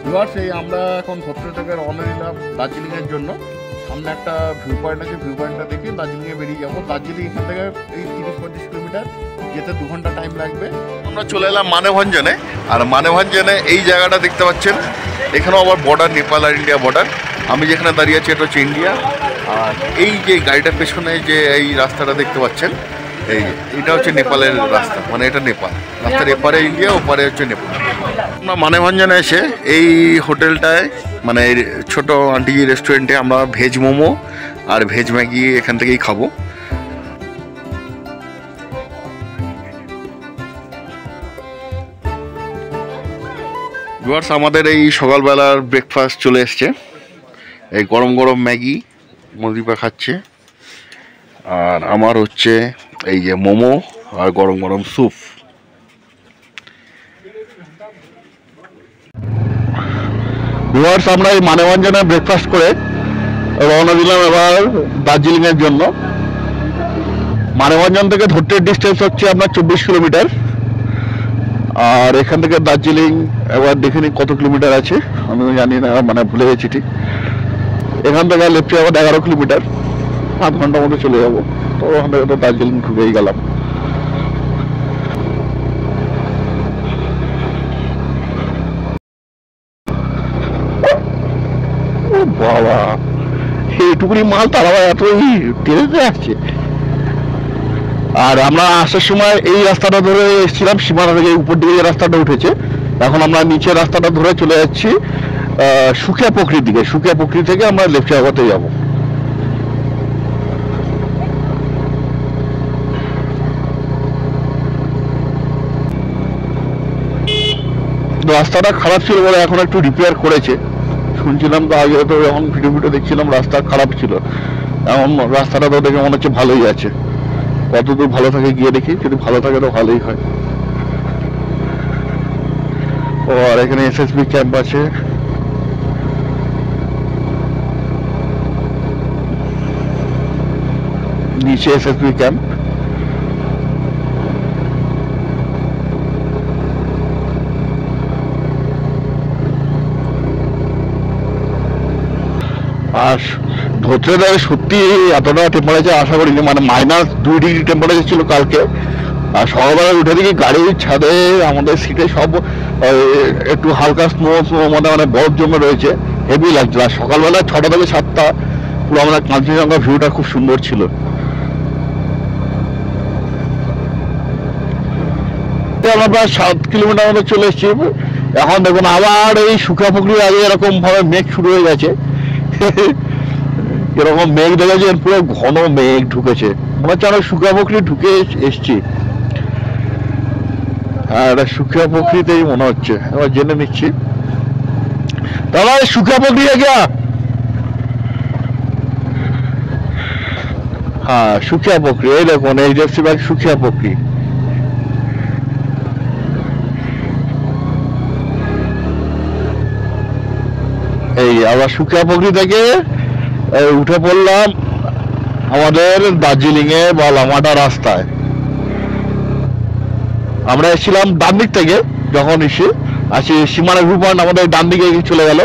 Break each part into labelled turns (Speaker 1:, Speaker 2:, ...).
Speaker 1: এবার সেই আমরা এখন ধত্রে থেকে রওনা দিলাম দার্জিলিংয়ের জন্য। সামনে একটা ভিউ পয়েন্ট আছে, ভিউ পয়েন্টটা দেখে দার্জিলিংয়ে বেরিয়ে যাবো। দার্জিলিং এখান থেকে এই 30-35 কিলোমিটার, যেতে 2 ঘন্টা টাইম লাগবে। আমরা চলে এলাম মানেভঞ্জনে। আর মানেভঞ্জনে এই জায়গাটা দেখতে পাচ্ছেন, এখানেও আবার বর্ডার, নেপাল আর ইন্ডিয়া বর্ডার। আমি যেখানে দাঁড়িয়ে আছি এটা হচ্ছে ইন্ডিয়া। আর এই যে গাড়িটার পেছনে যে এই রাস্তাটা দেখতে পাচ্ছেন, এইটা হচ্ছে নেপালের রাস্তা, মানে এটা নেপাল। রাস্তার এপারে ইন্ডিয়া, ওপারে হচ্ছে নেপাল। আমরা মানেভঞ্জনে এসে এই হোটেলটায়, মানে ছোট আন্টি রেস্টুরেন্টে আমরা ভেজ মোমো আর ভেজ ম্যাগি এখান থেকেই খাবো। ভিউয়ার্স, আমাদের এই সকালবেলার ব্রেকফাস্ট চলে এসছে। এই গরম গরম ম্যাগি মদিপা খাচ্ছে, আর আমার হচ্ছে এই যে মোমো আর গরম গরম স্যুপ। ভিউয়ার্স, আমরা এই মানেভঞ্জনে ব্রেকফাস্ট করে রওনা দিলাম এবার দার্জিলিংয়ের জন্য। মানেভঞ্জন থেকে ধরতে ডিস্টেন্স হচ্ছে আপনার 24 কিলোমিটার। আর এখান থেকে দার্জিলিং এবার দেখে নিই কত কিলোমিটার আছে, আমি জানি না, মানে ভুলে গেছি ঠিক। এখান থেকে লেফটে আবার 11 কিলোমিটার, 8 ঘন্টার মধ্যে চলে যাবো। তো ওখান থেকে তো দার্জিলিং ঢুকেই গেলাম। বাবা, এইটুকুনি মাল তারা এতই টেনে আসছে। আর আমরা আসার সময় এই রাস্তাটা ধরে এসেছিলাম, সীমানা থেকে উপর দিকে যে রাস্তাটা উঠেছে। এখন আমরা নিচের রাস্তাটা ধরে চলে যাচ্ছি সুখিয়া পুকুরির দিকে। সুখিয়া পুকুরি থেকে আমরা লেফট জায়গাতে যাব। রাস্তাটা খারাপ ছিল বলে এখন একটু রিপেয়ার করেছে শুনছিলাম। তো আগে তো যখন ভিডিও দেখছিলাম রাস্তা খারাপ ছিল, এখন রাস্তাটা তো দেখে মনে হচ্ছে ভালোই আছে। কতদূর ভালো থাকে গিয়ে দেখি, যদি ভালো থাকে তো ভালোই হয়। ও, আর এখানে এসএসবি ক্যাম্প আছে। নিচে এসএসবি ক্যাম্প। আর ধরতে সত্যি এতটা টেম্পারেচার আশা করিনি, মানে -2 ডিগ্রি টেম্পারেচার ছিল কালকে। আর সকালবেলা উঠে দেখি গাড়ির ছাদে আমাদের সিটে সব একটু হালকা স্নো স্নো, মানে বরফ জমে রয়েছে, হেভি লাগছিল। আর সকালবেলা 6টা থেকে 7টা পুরো আমাদের কাঞ্চনজঙ্ঘা ভিউটা খুব সুন্দর ছিল। আমরা প্রায় 7 কিলোমিটার মতো চলে এসেছি। এখন দেখুন আবার এই শুকা পুকুরির আগে এরকম ভাবে মেঘ শুরু হয়ে গেছে। এরকম মেঘ দেখেছে, পুরো ঘন মেঘ ঢুকেছে, মনে হচ্ছে আমরা শুকা পুকুরি ঢুকে এসছি। হ্যাঁ, এটা শুকিয়া পুকুরিতেই মনে হচ্ছে। এবার জেনে নিচ্ছি। দাদা, শুকিয়া পুকুরি क्या? হ্যাঁ, শুকিয়া পুকুরি। এই দেখুন, এইচডিএফসি ব্যাংক শুকিয়া পুকুরি। এই আবার শুকিয়া পুকুরি থেকে উঠে পড়লাম আমাদের দার্জিলিং এ বা লামাটা রাস্তায়। আমরা এসেছিলাম ডান দিক থেকে, যখন এসে আসি সীমানা ভিউ পয়েন্ট আমাদের ডান দিকে চলে গেল।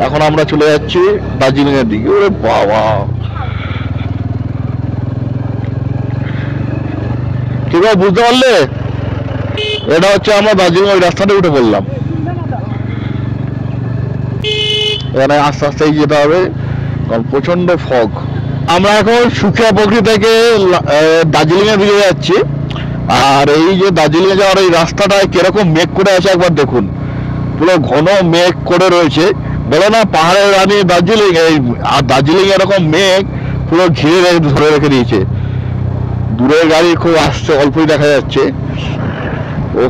Speaker 1: এখন আমরা চলে যাচ্ছি দার্জিলিং এর দিকে। ওরে বাবা, ঠিক আছে, বুঝতে পারলে? এটা হচ্ছে আমরা দার্জিলিং ওই রাস্তাটা উঠে পড়লাম। এখানে আস্তে আস্তে যেতে হবে, কারণ প্রচন্ড ফগ। আমরা এখন সুখিয়া পুকুরি থেকে দার্জিলিং এর দিকে যাচ্ছি। আর এই যে দার্জিলিং এ যাওয়ার এই রাস্তাটায় কিরকম মেঘ করে আছে একবার দেখুন, পুরো ঘন মেঘ করে রয়েছে। বলে না পাহাড়ের রানী দার্জিলিং, এই আর দার্জিলিং এরকম মেঘ পুরো ঘিরে ধরে রেখে দিয়েছে। দূরের গাড়ি খুব আসছে, অল্পই দেখা যাচ্ছে। ও,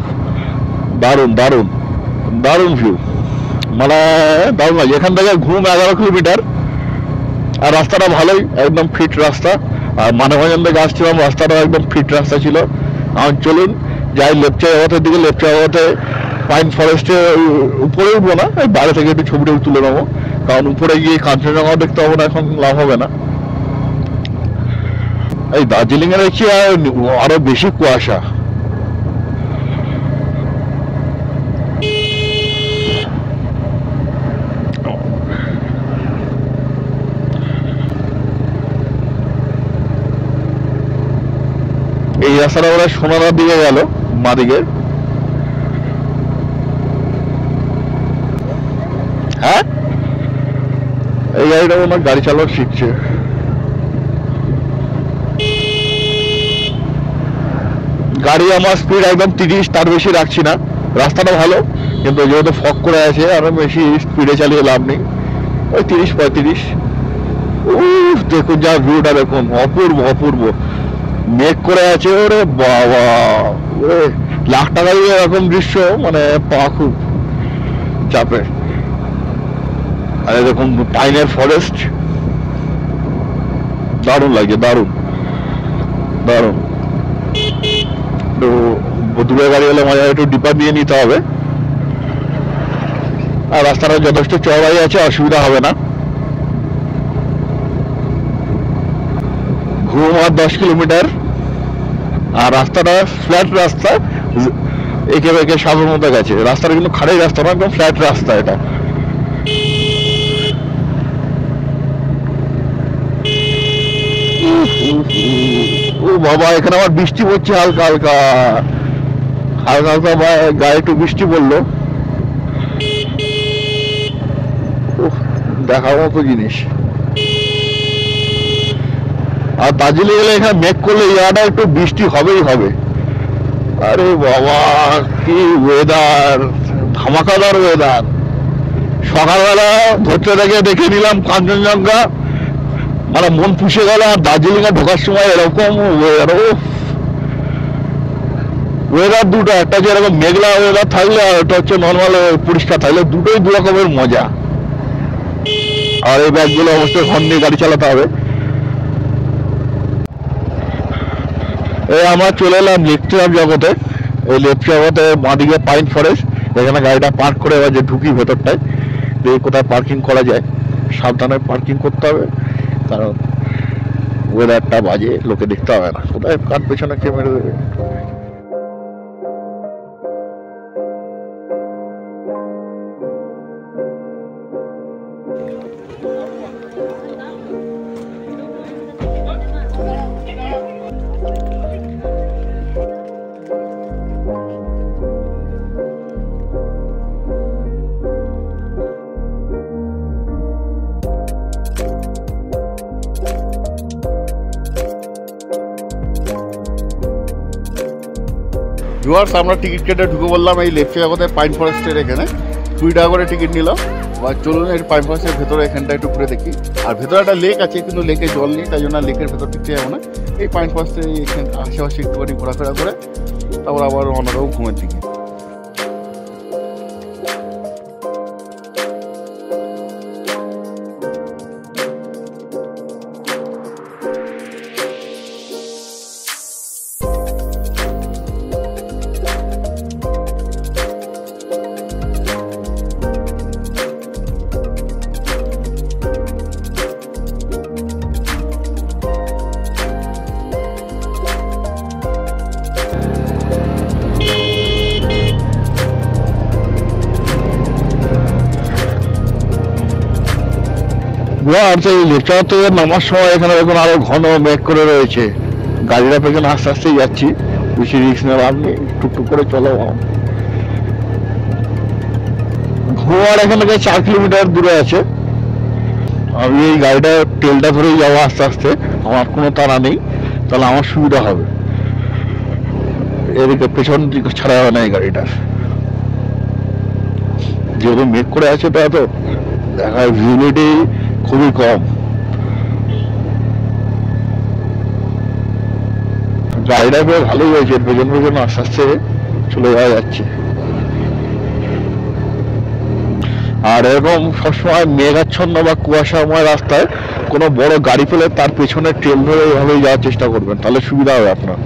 Speaker 1: দারুণ দারুণ দারুণ ভিউ, মানে দারুণ লাগে। এখান থেকে ঘুম 11 কিলোমিটার। আর রাস্তাটা ভালোই, একদম ফিট রাস্তা। আর মানেভঞ্জন থেকে আসছিলাম, রাস্তাটা একদম ফিট রাস্তা ছিল। এখন চলুন যাই লেফট জায়গাতের দিকে। লেফট জায়গাতে পাইন ফরেস্টের উপরে উঠবো না, বাইরে থেকে একটু ছবিটা তুলে নেবো, কারণ উপরে গিয়ে কাঞ্চনজঙ্ঘা দেখতে হবে না, এখন লাভ হবে না। এই দার্জিলিং এ দেখছি আরো বেশি কুয়াশা। রাস্তাটা ওরা সোনাদার দিকে গেল, মা দিকে। হ্যাঁ, এই গাড়িটা ওনার গাড়ি চালানো শিখছে। গাড়ি আমার স্পিড একদম 30, তার বেশি রাখছি না। রাস্তাটা ভালো, কিন্তু যেহেতু ফগ করে আছে আরো বেশি স্পিডে চালিয়ে লাভ নেই। ওই 30-35। দেখুন যা ভিউটা দেখুন, অপূর্ব অপূর্ব। মেঘ করে আছে, ওরে বাবা, ওরে লাখ টাকা দিয়ে এরকম দৃশ্য, মানে পা খুব চাপে। আরে দেখুন পাইনের ফরেস্ট, দারুণ লাগছে, দারুণ দারুণ। তো দূরে গাড়ি হলে মজা, একটু ডিপার দিয়ে নিতে হবে। আর রাস্তাটা যথেষ্ট চওড়াই আছে, অসুবিধা হবে না। ঘুম আর 10 কিলোমিটার। আর রাস্তাটা ফ্ল্যাট রাস্তা, একে বেঁকে সাগর মতো গেছে। রাস্তাটা কিন্তু খাড়াই রাস্তা না, একদম ফ্ল্যাট রাস্তা এটা। ও বাবা, এখানে আবার বৃষ্টি পড়ছে হালকা হালকা, হালকা হালকা গায়ে একটু বৃষ্টি পড়লো। দেখার মতো জিনিস। আর দার্জিলিং এলে এখানে মেঘ করলে ইয়াটা একটু বৃষ্টি হবেই হবে। আরে বাবা, কি ওয়েদার, ধামাকাদার ওয়েদার। সকালবেলা ধরতে দেখে নিলাম কাঞ্চনজঙ্ঘা, মানে মন পুষে গেল। আর দার্জিলিং এ ঢোকার সময় এরকম ওয়েদার দুটো, একটা যে এরকম মেঘলা ওয়েদার থাকলে, আর একটা হচ্ছে নর্মাল পরিষ্কার থাকলে, দুটোই দু রকমের মজা। আর এই ব্যাগগুলো অবশ্যই হর্ন নিয়ে গাড়ি চালাতে হবে। এই আমরা চলে এলাম লেপচাপ জগতে। এই লেপচাপ জগতে বাঁদিকে পাইন ফরেস্ট, এখানে গাড়িটা পার্ক করে এবার যে ঢুকি ভেতরটায়, দেখি কোথায় পার্কিং করা যায়। সাবধানে পার্কিং করতে হবে, কারণ ওয়েদারটা বাজে, লোকে দেখতে হবে না কোথায় কার পেছনে কে মেরে দেবে। ভিউয়ার্স, আমরা টিকিট কেটে ঢুকে বললাম এই লেফট জগতে পাইন ফরেস্টের এখানে 20 টাকা করে টিকিট নিলাম। বা চলুন এই পাইন ফরেস্টের ভেতরে এখানটা একটু ঘুরে দেখি। আর ভেতরে একটা লেক আছে, কিন্তু লেকে জল নেই, তাই জন্য লেকের ভেতর টিকতে যাবো না। এই পাইন ফরেস্টের এখানে আশেপাশে একটুখানি ঘোরাফেরা করে তারপর আবার অন্যরকম ঘুমের দিকে। আর সেই লেপচাপ থেকে নামার সময় এখানে এখন আরো ঘন মেঘ করে রয়েছে। গাড়িটা পেছনে আস্তে আস্তেই যাচ্ছি, বেশি রিস্ক নেওয়া আপনি টুকটুক করে চলো। ঘোয়ার এখান থেকে 4 কিলোমিটার দূরে আছে। আমি এই গাড়িটা তেলটা ধরেই যাবো আস্তে আস্তে, আমার কোনো তাড়া নেই, তাহলে আমার সুবিধা হবে। এদিকে পেছন দিকে ছাড়া হবে না এই গাড়িটার, যেহেতু মেঘ করে আছে, তা তো দেখার ভিজিবিলিটি খুবই কম। গাড়িটা বেশ ভালোই হয়েছে, পেছন পেছন আস্তে আস্তে চলে যাওয়া যাচ্ছে। আর এরকম সবসময় মেঘাচ্ছন্ন বা কুয়াশাময় রাস্তায় কোনো বড় গাড়ি পেলে তার পেছনে ট্রেন ধরে এভাবেই যাওয়ার চেষ্টা করবেন, তাহলে সুবিধা হবে আপনার।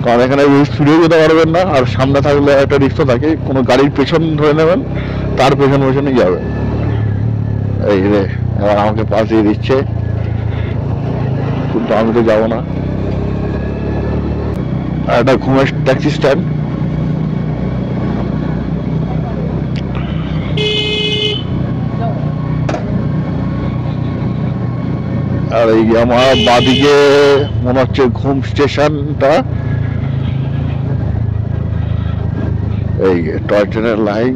Speaker 1: কারণ এখানে স্পিডেও যেতে পারবেন না, আর সামনে থাকলে একটা রিস্ক থাকে, কোনো গাড়ির পেছন ধরে নেবেন, তার পেছন পেছনেই যাবেন। এই রে, এবার আমাকে পাশ দিয়ে দিচ্ছে, কিন্তু আমি তো যাবো না। একটা ঘুমের ট্যাক্সি স্ট্যান্ড। আর এই আমার বাদিকে মনে হচ্ছে ঘুম স্টেশনটা, এই টয় ট্রেনের লাইন।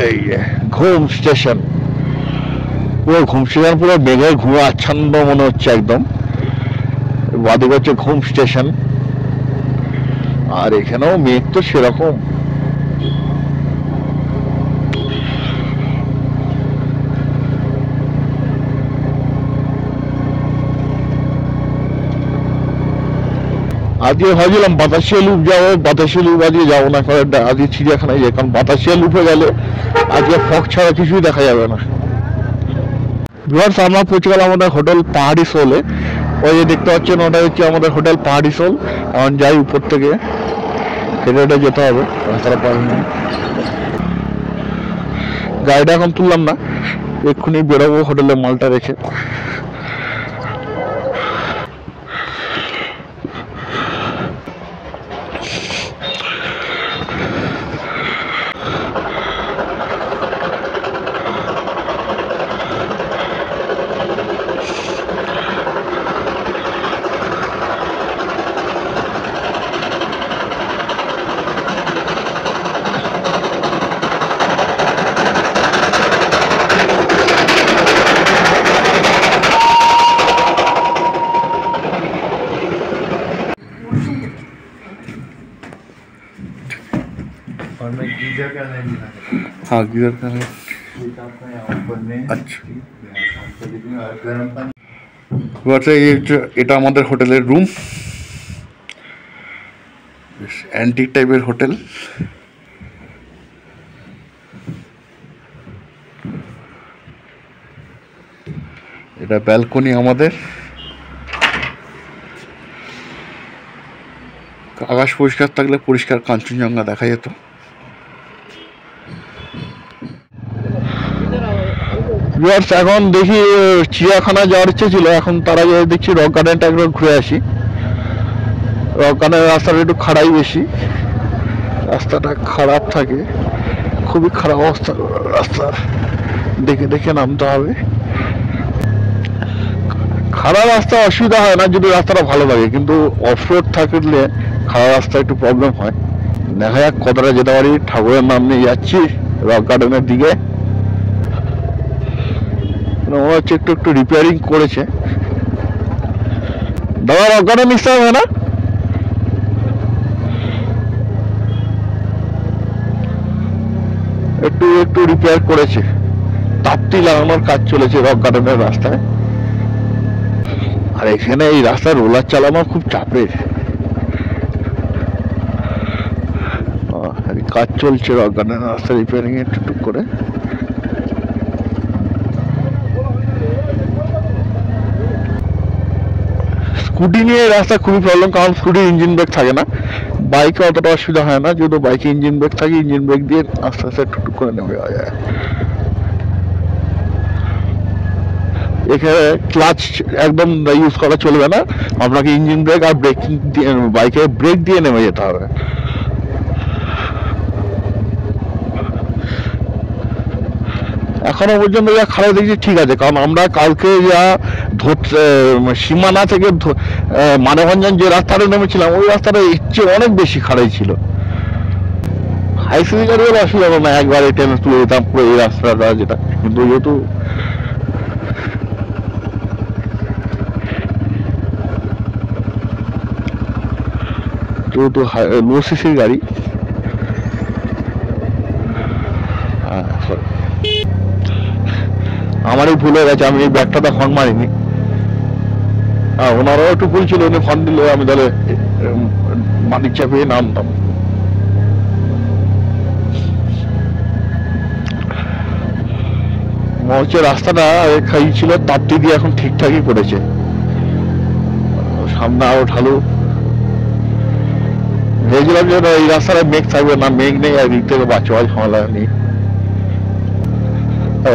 Speaker 1: এই ঘুম স্টেশন, পুরো ঘুম স্টেশন, পুরো মেঘের ঘুমে আচ্ছন্ন মনে হচ্ছে একদম। বাদিকে হচ্ছে ঘুম স্টেশন, আর এখানেও মেঘ তো সেরকম। আজকে ভাবছিলাম বাতাসিয়া লুপ যাবো, বাতাসিয়া লুপ আজকে যাবো না, কারণ আজকে চিড়িয়াখানায় যাই, কারণ বাতাসিয়া লুপে গেলে আজকে ফগ ছাড়া কিছুই দেখা যাবে না। ভিউয়ার্স, আমরা পৌঁছে গেলাম আমাদের হোটেল পাহাড়ি সোলে। ওই যে দেখতে পাচ্ছেন ওটা হচ্ছে আমাদের হোটেল পাহাড়ি সোল। এখন যাই উপর থেকে, হেঁটে হেঁটে যেতে হবে, রাস্তাটা পার হয়নি। গাড়িটা এখন তুললাম না, এক্ষুনি বেরোবো হোটেলে মালটা রেখে।
Speaker 2: और मैं गीजर का नहीं दिखा सकता।
Speaker 1: हाँ गीजर का है।
Speaker 2: आपका यहाँ ऊपर में
Speaker 1: अच्छा,
Speaker 2: गर्म पानी।
Speaker 1: এটা আমাদের হোটেলের রুম, অ্যান্টিক টাইপের হোটেল। এটা ব্যালকনি আমাদের। আকাশ পরিষ্কার থাকলে পরিষ্কার কাঞ্চনজঙ্ঘা দেখা যেত। এখন দেখি চিড়িয়াখানা যাওয়ার ইচ্ছে ছিল, এখন তার আগে দেখছি রক গার্ডেনটা একবার ঘুরে আসি। রক গার্ডেনের রাস্তাটা একটু খাড়াই বেশি, রাস্তাটা খারাপ থাকে, খুবই খারাপ অবস্থা রাস্তার, দেখে দেখে নামতে হবে। খারাপ রাস্তা অসুবিধা হয় না যদি রাস্তাটা ভালো লাগে, কিন্তু অফরোড থাকলে খারাপ রাস্তা একটু প্রবলেম হয়। দেখা যাক কতটা যেতে পারি। ঠাকুরের নাম নিয়ে যাচ্ছি রক গার্ডেনের দিকে। মনে হচ্ছে একটু একটু রিপেয়ারিং করেছে। দাদা রক গার্ডেন নিতে হবে না? একটু একটু রিপেয়ার করেছে, তাপ্তি লাগানোর কাজ চলেছে রক গার্ডেনের রাস্তায়। আর এখানে এই রাস্তায় রোলার চালানো খুব চাপের, কাজ চলছে রক গার্ডেনের রাস্তা রিপেয়ারিং এ টুকটুক করে। স্কুটি নিয়ে রাস্তা খুবই প্রবলেম, কারণ স্কুটির ইঞ্জিন ব্রেক থাকে না। বাইকে অতটা অসুবিধা হয় না, যেহেতু বাইকে ইঞ্জিন ব্রেক থাকে, ইঞ্জিন ব্রেক দিয়ে আস্তে আস্তে টুকটুক করে নেমে যাওয়া যায়। এখানে ক্লাচ একদম ইউজ করা চলবে না, আপনাকে ইঞ্জিন ব্রেক আর ব্রেকিং দিয়ে, বাইকে ব্রেক দিয়ে নেমে যেতে হবে। এখনো পর্যন্ত যা খারাপ দেখছি ঠিক আছে, কারণ আমরা কালকে যা সীমানা থেকে মানভঞ্জন যে রাস্তাটা নেমেছিলাম, ওই রাস্তাটা এর চেয়ে অনেক বেশি খারাপ ছিল। হাই সিটি গাড়ি হলে অসুবিধা হবে না, একবারে টেনে তুলে যেতাম পুরো এই রাস্তাটা যেটা, কিন্তু যেহেতু লো সিসির গাড়ি। আমারই ভুল হয়ে গেছে, আমি এই ব্যাগটাতে হর্ন মারিনি। ওনারাও একটু ভুল ছিল, উনি হর্ন দিলে আমি তাহলে মাটির চাপিয়ে নামতাম। মনে হচ্ছে রাস্তাটা খাই ছিল, তাপ্তি দিয়ে এখন ঠিকঠাকই করেছে। সামনে আরো ঢালু, ভেবেছিলাম যে এই রাস্তাটা মেঘ থাকবে না, মেঘ নেই, আর দিক থেকে বাচ্চা ঝামেলা নেই।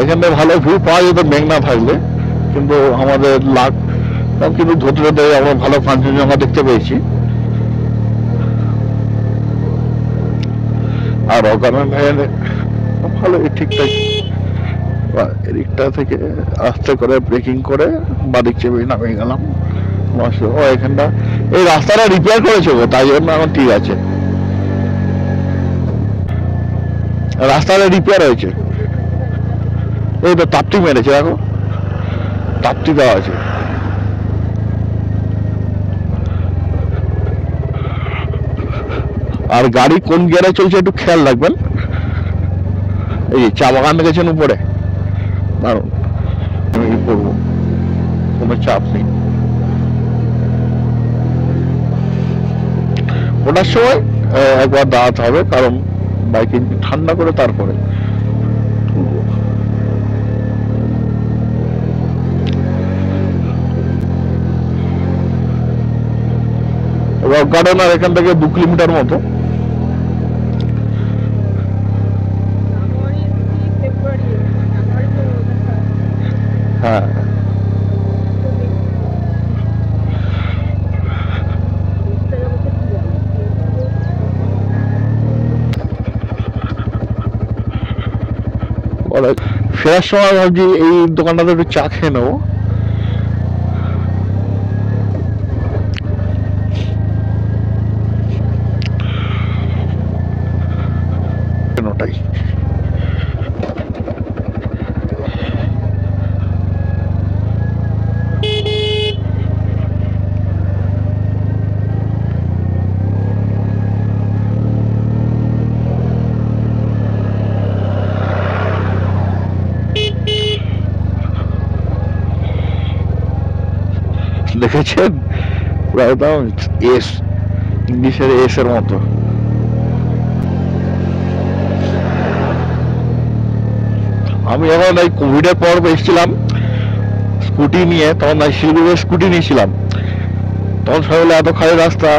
Speaker 1: এখানে ভালো ভিউ পাওয়া যেত মেঘ না থাকলে, কিন্তু আমাদের লাখ, কিন্তু ধরতে ধরতে আমরা ভালো কাঞ্চনজঙ্ঘা দেখতে পেয়েছি। আর ওখানে ভালো ঠিকঠাক। এদিকটা থেকে আস্তে করে ব্রেকিং করে বাদিক চেপে নামিয়ে গেলাম। ও এখানটা এই রাস্তাটা রিপেয়ার করেছে গো, তাই জন্য এখন ঠিক আছে। রাস্তাটা রিপেয়ার হয়েছে, এই তো তাপ্তি মেরেছে, দেখো তাপ্তি দেওয়া আছে। আর গাড়ি কোন গিয়ারে চলছে একটু খেয়াল রাখবেন। এই চা বাগান গেছেন উপরে, দারুন, আমি করবো, কোনো চাপ নেই। ওটার সময় একবার দাঁড়াতে হবে, কারণ বাইক ইঞ্জিন ঠান্ডা করে তারপরে তুলবো। রক গার্ডেন আর এখান থেকে 2 কিলোমিটার মতো। হ্যাঁ, ফেরার সময় ভাবছি এই দোকানটাতে একটু চা খেয়ে নেবো। ওটাই দেখেছেন, পুরো একদম এস, ইংলিশের এস এর মতো। আমি যখন এই কোভিডের পর এসেছিলাম স্কুটি নিয়ে, তখন শিলিগুড়ি স্কুটি নিয়েছিলাম, তখন সবাই বলে এত খালি রাস্তা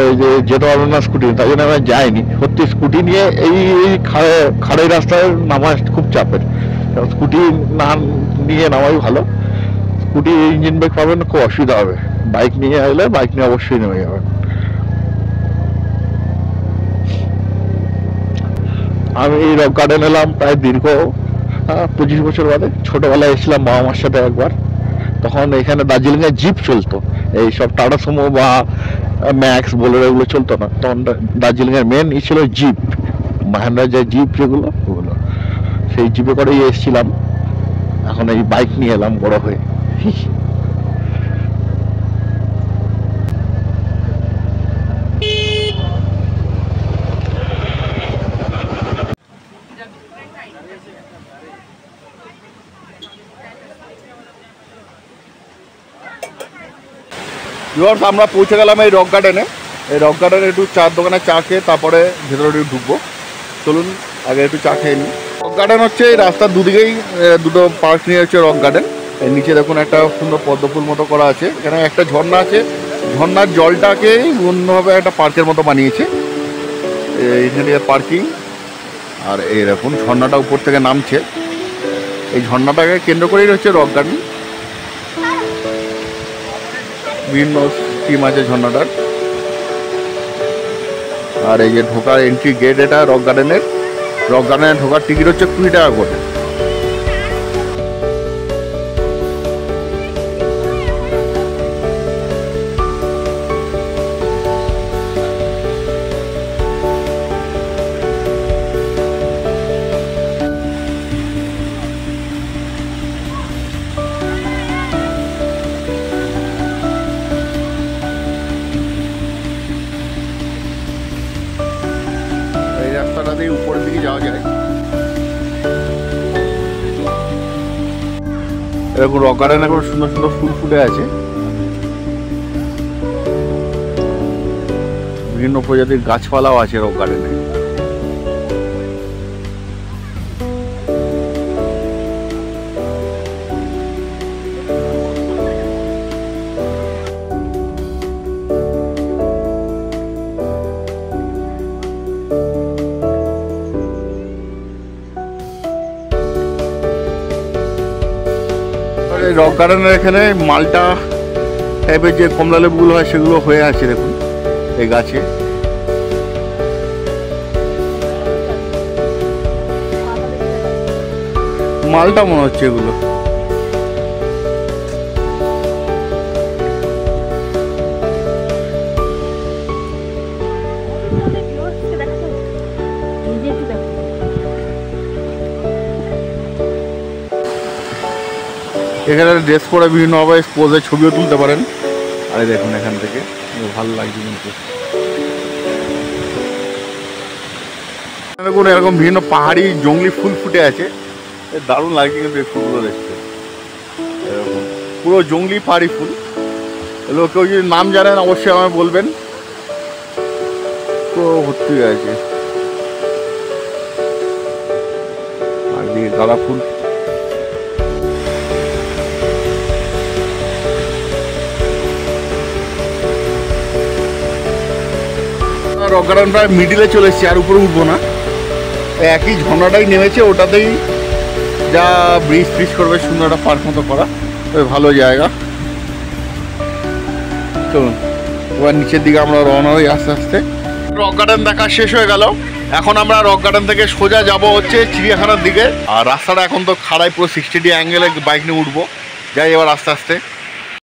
Speaker 1: এই যে যেতে পারবো না স্কুটি, তাই জন্য আমি যাইনি। সত্যি স্কুটি নিয়ে এই খাড়াই রাস্তায় নামা খুব চাপের। স্কুটি না নিয়ে নামাই ভালো। স্কুটি ইঞ্জিন ব্রেক পাবেন, খুব অসুবিধা হবে। বাইক নিয়ে এলে বাইক নিয়ে অবশ্যই নেমে যাবেন। আমি এই রক গার্ডেন এলাম প্রায় দীর্ঘ 25 বছর বাদে। ছোটবেলায় এসেছিলাম বাবা মার সাথে একবার, তখন এখানে দার্জিলিং এ জিপ চলতো। এই সব টাটা সুমো বা ম্যাক্স বোলেরো এগুলো চলতো না, তখন দার্জিলিং এর মেন ই ছিল জিপ, মাহেন্দ্রা যে জিপ যেগুলো ওগুলো, সেই জিপে করেই এসেছিলাম। এখন এই বাইক নিয়ে এলাম বড় হয়ে। আমরা পৌঁছে গেলাম এই রক গার্ডেনে। এই রক গার্ডেনে একটু চার দোকানে চা খেয়ে তারপরে ভেতরে একটু ঢুকবো। চলুন আগে একটু চা খেয়ে নিই। রক গার্ডেন হচ্ছে এই রাস্তার দুদিকেই দুটো পার্ক নিয়ে হচ্ছে রক গার্ডেন। এর নিচে দেখুন একটা সুন্দর পদ্মফুল মতো করা আছে, এখানে একটা ঝর্ণা আছে, ঝর্ণার জলটাকেই অন্যভাবে একটা পার্কের মতো বানিয়েছে। এইখানে পার্কিং, আর এই দেখুন ঝর্ণাটা উপর থেকে নামছে। এই ঝর্ণাটাকে কেন্দ্র করেই হচ্ছে রক গার্ডেন। বিভিন্ন স্কিম আছে ঝর্ণাটার। আর এই যে ঢোকার এন্ট্রি গেট, এটা রক গার্ডেনের। রক গার্ডেনে ঢোকার টিকিট হচ্ছে 20 টাকা করে। রাস্তাটাতেই উপরের দিকে যাওয়া যায়। এরকম রক গার্ডেনে এখন সুন্দর সুন্দর ফুল ফুটে আছে, বিভিন্ন প্রজাতির গাছপালাও আছে রক গার্ডেনে। রক গার্ডেনের এখানে মালটা টাইপের যে কমলা লেবুগুলো হয় সেগুলো হয়ে আছে দেখুন এই গাছে।
Speaker 3: মালটা মনে হচ্ছে এগুলো। এখানে ড্রেস পরে বিভিন্নভাবে পোজে ছবিও তুলতে পারেন। আরে দেখুন এখান থেকে ভালো লাগছে কিন্তু। দেখুন এরকম বিভিন্ন পাহাড়ি জঙ্গলি ফুল ফুটে আছে, দারুণ লাগছে কিন্তু এই ফুলগুলো দেখতে। এরকম পুরো জঙ্গলি পাহাড়ি ফুল। এগুলো কেউ যদি নাম জানেন অবশ্যই আমায় বলবেন। তো ভর্তি আছে আর দিকে গাঁদা ফুল। রক গার্ডেন প্রায় মিডিলে চলে এসেছি, আর উপরে উঠবো না। একই ঝর্ণাটাই নেমেছে, ওটাতেই যা ব্রিজ ফ্রিজ করবে সুন্দর একটা পার্ক মতো করা, ভালো জায়গা। চলুন এবার নিচের দিকে আমরা রওনা হই আস্তে আস্তে। রক গার্ডেন দেখা শেষ হয়ে গেল। এখন আমরা রক গার্ডেন থেকে সোজা যাব হচ্ছে চিড়িয়াখানার দিকে। আর রাস্তাটা এখন তো খাড়াই, পুরো 60 ডিগ্রি অ্যাঙ্গেলে বাইক নিয়ে উঠবো। যাই এবার আস্তে আস্তে।